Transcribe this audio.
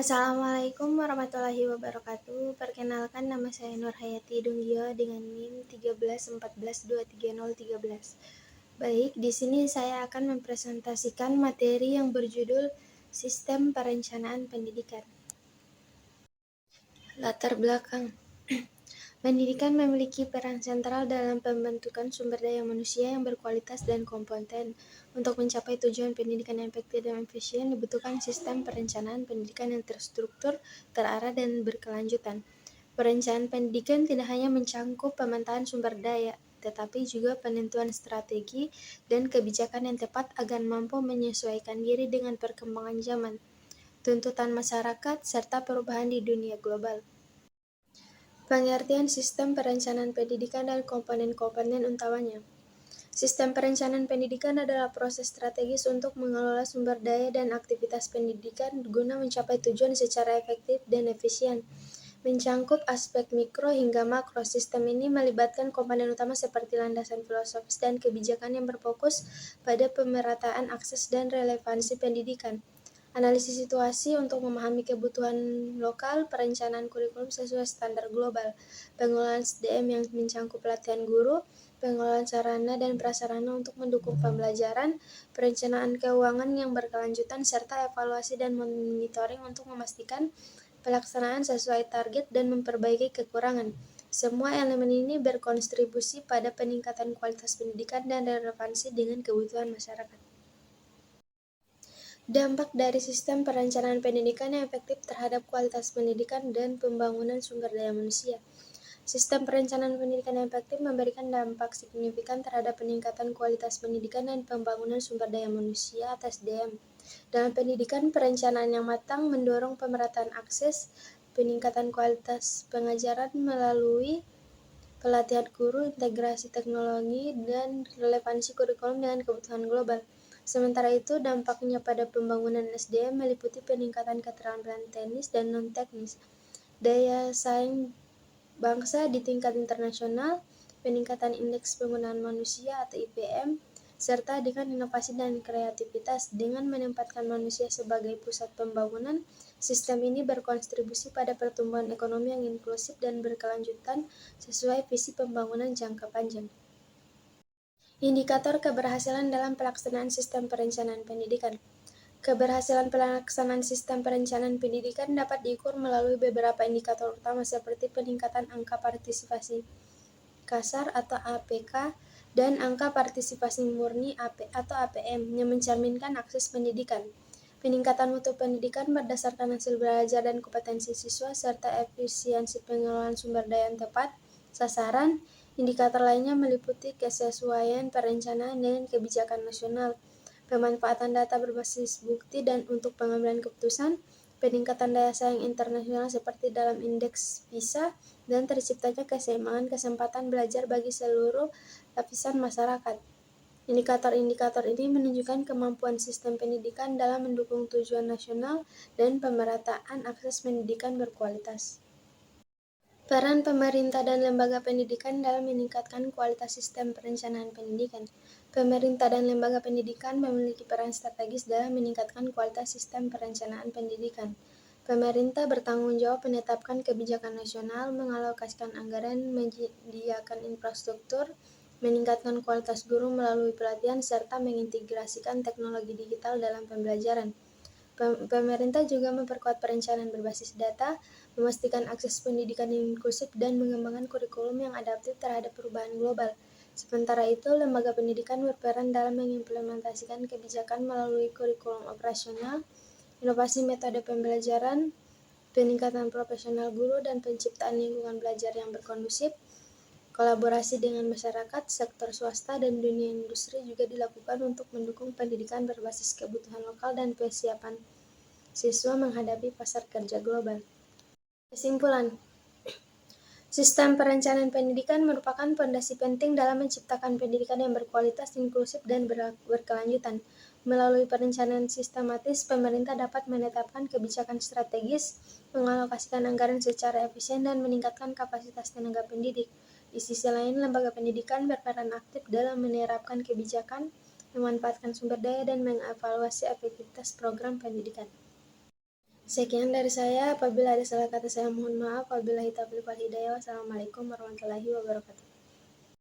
Assalamualaikum warahmatullahi wabarakatuh. Perkenalkan, nama saya Nur Hayati Dunggio dengan NIM 1314230313. Baik, di sini saya akan mempresentasikan materi yang berjudul Sistem Perencanaan Pendidikan. Latar belakang. Pendidikan memiliki peran sentral dalam pembentukan sumber daya manusia yang berkualitas dan kompeten. Untuk mencapai tujuan pendidikan yang efektif dan efisien, dibutuhkan sistem perencanaan pendidikan yang terstruktur, terarah, dan berkelanjutan. Perencanaan pendidikan tidak hanya mencangkup pemetaan sumber daya, tetapi juga penentuan strategi dan kebijakan yang tepat agar mampu menyesuaikan diri dengan perkembangan zaman, tuntutan masyarakat, serta perubahan di dunia global. Pengertian sistem perencanaan pendidikan dan komponen-komponen utamanya. Sistem perencanaan pendidikan adalah proses strategis untuk mengelola sumber daya dan aktivitas pendidikan guna mencapai tujuan secara efektif dan efisien. Mencangkup aspek mikro hingga makro, sistem ini melibatkan komponen utama seperti landasan filosofis dan kebijakan yang berfokus pada pemerataan akses dan relevansi pendidikan. Analisis situasi untuk memahami kebutuhan lokal, perencanaan kurikulum sesuai standar global, pengelolaan SDM yang mencangkup pelatihan guru, pengelolaan sarana dan prasarana untuk mendukung pembelajaran, perencanaan keuangan yang berkelanjutan, serta evaluasi dan monitoring untuk memastikan pelaksanaan sesuai target dan memperbaiki kekurangan. Semua elemen ini berkontribusi pada peningkatan kualitas pendidikan dan relevansi dengan kebutuhan masyarakat. Dampak dari sistem perencanaan pendidikan yang efektif terhadap kualitas pendidikan dan pembangunan sumber daya manusia. Sistem perencanaan pendidikan yang efektif memberikan dampak signifikan terhadap peningkatan kualitas pendidikan dan pembangunan sumber daya manusia atau SDM. Dalam pendidikan, perencanaan yang matang mendorong pemerataan akses, peningkatan kualitas pengajaran melalui pelatihan guru, integrasi teknologi, dan relevansi kurikulum dengan kebutuhan global. Sementara itu, dampaknya pada pembangunan SDM meliputi peningkatan keterampilan teknis dan non-teknis, daya saing bangsa di tingkat internasional, peningkatan indeks penggunaan manusia atau IPM, serta dengan inovasi dan kreativitas. Dengan menempatkan manusia sebagai pusat pembangunan, sistem ini berkontribusi pada pertumbuhan ekonomi yang inklusif dan berkelanjutan sesuai visi pembangunan jangka panjang. Indikator keberhasilan dalam pelaksanaan sistem perencanaan pendidikan. Keberhasilan pelaksanaan sistem perencanaan pendidikan dapat diukur melalui beberapa indikator utama seperti peningkatan angka partisipasi kasar atau APK dan angka partisipasi murni atau APM yang mencerminkan akses pendidikan. Peningkatan mutu pendidikan berdasarkan hasil belajar dan kompetensi siswa serta efisiensi pengelolaan sumber daya yang tepat sasaran. Indikator lainnya meliputi kesesuaian perencanaan dengan kebijakan nasional, pemanfaatan data berbasis bukti dan untuk pengambilan keputusan, peningkatan daya saing internasional seperti dalam indeks PISA, dan terciptanya keseimbangan kesempatan belajar bagi seluruh lapisan masyarakat. Indikator-indikator ini menunjukkan kemampuan sistem pendidikan dalam mendukung tujuan nasional dan pemerataan akses pendidikan berkualitas. Peran pemerintah dan lembaga pendidikan dalam meningkatkan kualitas sistem perencanaan pendidikan. Pemerintah dan lembaga pendidikan memiliki peran strategis dalam meningkatkan kualitas sistem perencanaan pendidikan. Pemerintah bertanggung jawab menetapkan kebijakan nasional, mengalokasikan anggaran, menyediakan infrastruktur, meningkatkan kualitas guru melalui pelatihan, serta mengintegrasikan teknologi digital dalam pembelajaran. Pemerintah juga memperkuat perencanaan berbasis data, memastikan akses pendidikan yang inklusif, dan mengembangkan kurikulum yang adaptif terhadap perubahan global. Sementara itu, lembaga pendidikan berperan dalam mengimplementasikan kebijakan melalui kurikulum operasional, inovasi metode pembelajaran, peningkatan profesional guru, dan penciptaan lingkungan belajar yang berkondusif. Kolaborasi dengan masyarakat, sektor swasta, dan dunia industri juga dilakukan untuk mendukung pendidikan berbasis kebutuhan lokal dan persiapan siswa menghadapi pasar kerja global. Kesimpulan, sistem perencanaan pendidikan merupakan fondasi penting dalam menciptakan pendidikan yang berkualitas, inklusif, dan berkelanjutan. Melalui perencanaan sistematis, pemerintah dapat menetapkan kebijakan strategis, mengalokasikan anggaran secara efisien, dan meningkatkan kapasitas tenaga pendidik. Di sisi lain, lembaga pendidikan berperan aktif dalam menerapkan kebijakan, memanfaatkan sumber daya, dan mengevaluasi efektivitas program pendidikan. Sekian dari saya, apabila ada salah kata saya mohon maaf, wabillahi taufiq wal hidayah, wassalamualaikum warahmatullahi wabarakatuh.